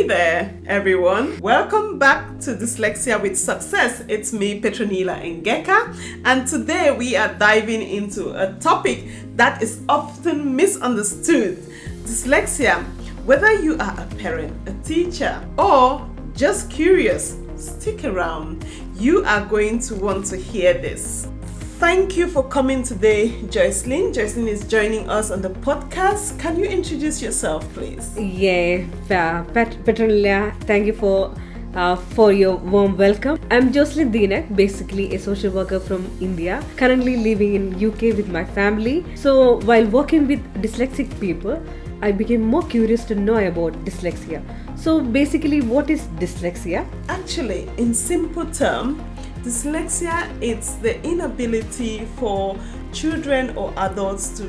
there, everyone. Welcome back to Dyslexia with Success. It's me, Petronila Ngeka, and today we are diving into a topic that is often misunderstood: dyslexia. Whether you are a parent, a teacher, or just curious, stick around. You are going to want to hear this. Thank you for coming today, Joycelyn. Joycelyn is joining us on the podcast. Can you introduce yourself, please? Yeah, Petronila, thank you for your warm welcome. I'm Joycelyn Dinak, basically a social worker from India, currently living in UK with my family. So while working with dyslexic people, I became more curious to know about dyslexia. So basically, what is dyslexia? Actually, in simple terms, dyslexia is the inability for children or adults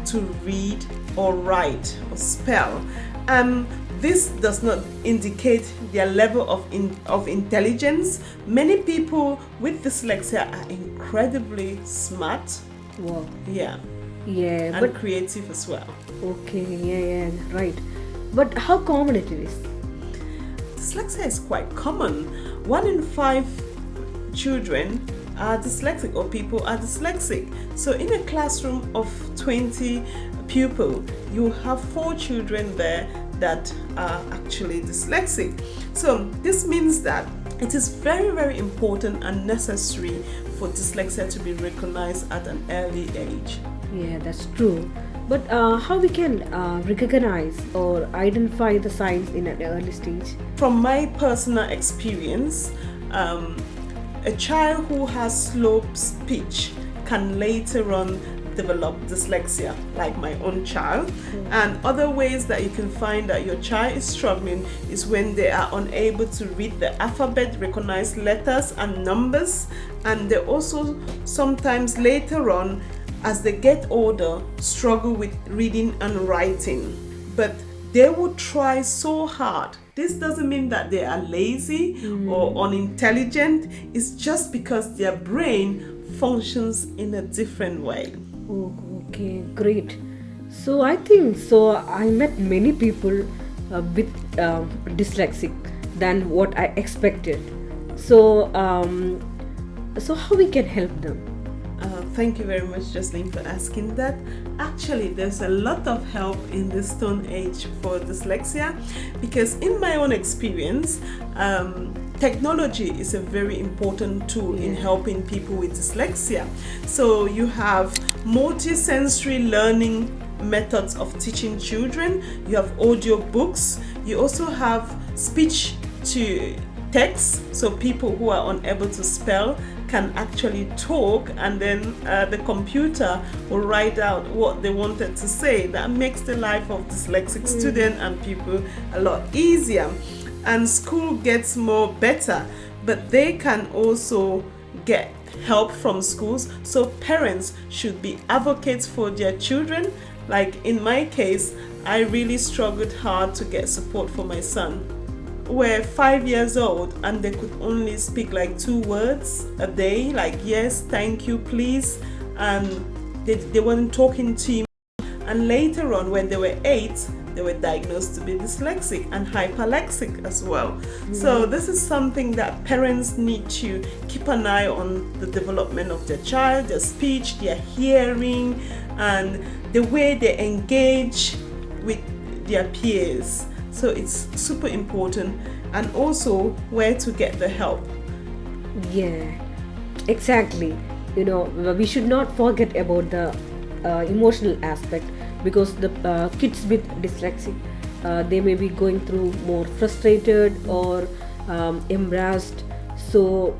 to read or write or spell, and this does not indicate their level of intelligence. Many people with dyslexia are incredibly smart. Wow. Yeah, And creative as well. Okay, right. But how common it is? Dyslexia is quite common. 1 in 5 children are dyslexic, or people are dyslexic. So in a classroom of 20 pupils, you have 4 children there that are actually dyslexic. So this means that it is very, very important and necessary for dyslexia to be recognized at an early age. Yeah, that's true. But how we can recognize or identify the signs in an early stage? From my personal experience, a child who has slow speech can later on develop dyslexia, like my own child. And other ways that you can find that your child is struggling is when they are unable to read the alphabet, recognize letters and numbers, and they also sometimes later on, as they get older, struggle with reading and writing. But they will try so hard. This doesn't mean that they are lazy or unintelligent. It's just because their brain functions in a different way. Oh, okay, great. So I think I met many people with dyslexic than what I expected. So how we can help them? Thank you very much, Joycelyn, for asking that. Actually, there's a lot of help in this stone age for dyslexia, because in my own experience, technology is a very important tool in helping people with dyslexia. So you have multi-sensory learning methods of teaching children. You have audio books. You also have speech to text, so people who are unable to spell can actually talk, and then the computer will write out what they wanted to say. That makes the life of dyslexic students and people a lot easier. And school gets more better, but they can also get help from schools. So parents should be advocates for their children. Like in my case, I really struggled hard to get support for my son. Were 5 years old and they could only speak like 2 words a day, like yes, thank you, please, and they weren't talking to him. And later on, when they were 8, they were diagnosed to be dyslexic and hyperlexic as well. So this is something that parents need to keep an eye on: the development of their child, their speech, their hearing, and the way they engage with their peers. So it's super important, and also where to get the help. Yeah, exactly. We should not forget about the emotional aspect, because the kids with dyslexia, they may be going through more frustrated or embarrassed. So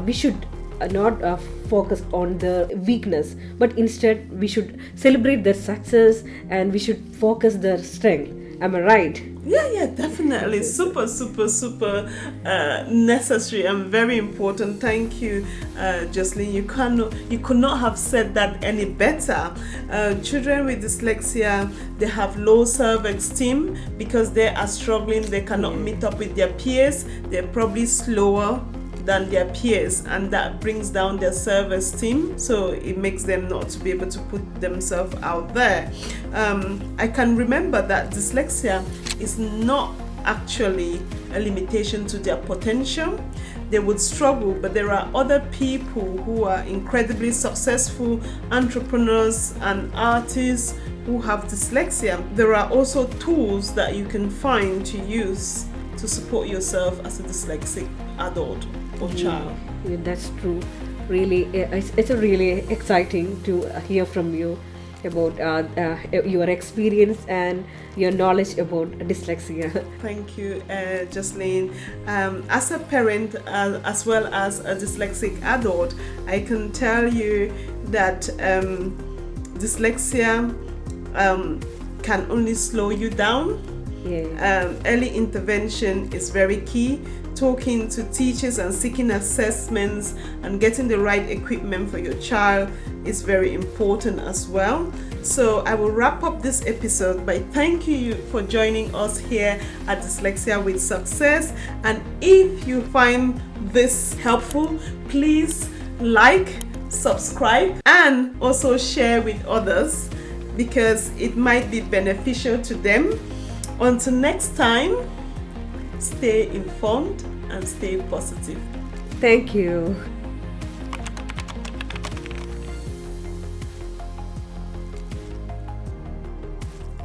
we should not focus on the weakness, but instead we should celebrate their success and we should focus their strength. Am I right? Yeah, definitely. Super necessary and very important. Thank you, Joycelyn. You could not have said that any better. Children with dyslexia, they have low self-esteem because they are struggling. They cannot meet up with their peers. They're probably slower than their peers, and that brings down their self-esteem, so it makes them not to be able to put themselves out there. I can remember that dyslexia is not actually a limitation to their potential. They would struggle, but there are other people who are incredibly successful entrepreneurs and artists who have dyslexia. There are also tools that you can find to use to support yourself as a dyslexic adult or child. Yeah, that's true. Really, it's a really exciting to hear from you about your experience and your knowledge about dyslexia. Thank you, Jocelyn. As a parent, as well as a dyslexic adult, I can tell you that dyslexia can only slow you down. Yeah. Early intervention is very key. Talking to teachers and seeking assessments and getting the right equipment for your child is very important as well. So I will wrap up this episode by thanking you for joining us here at Dyslexia with Success. And if you find this helpful, please like, subscribe, and also share with others because it might be beneficial to them. Until next time, stay informed and stay positive. Thank you.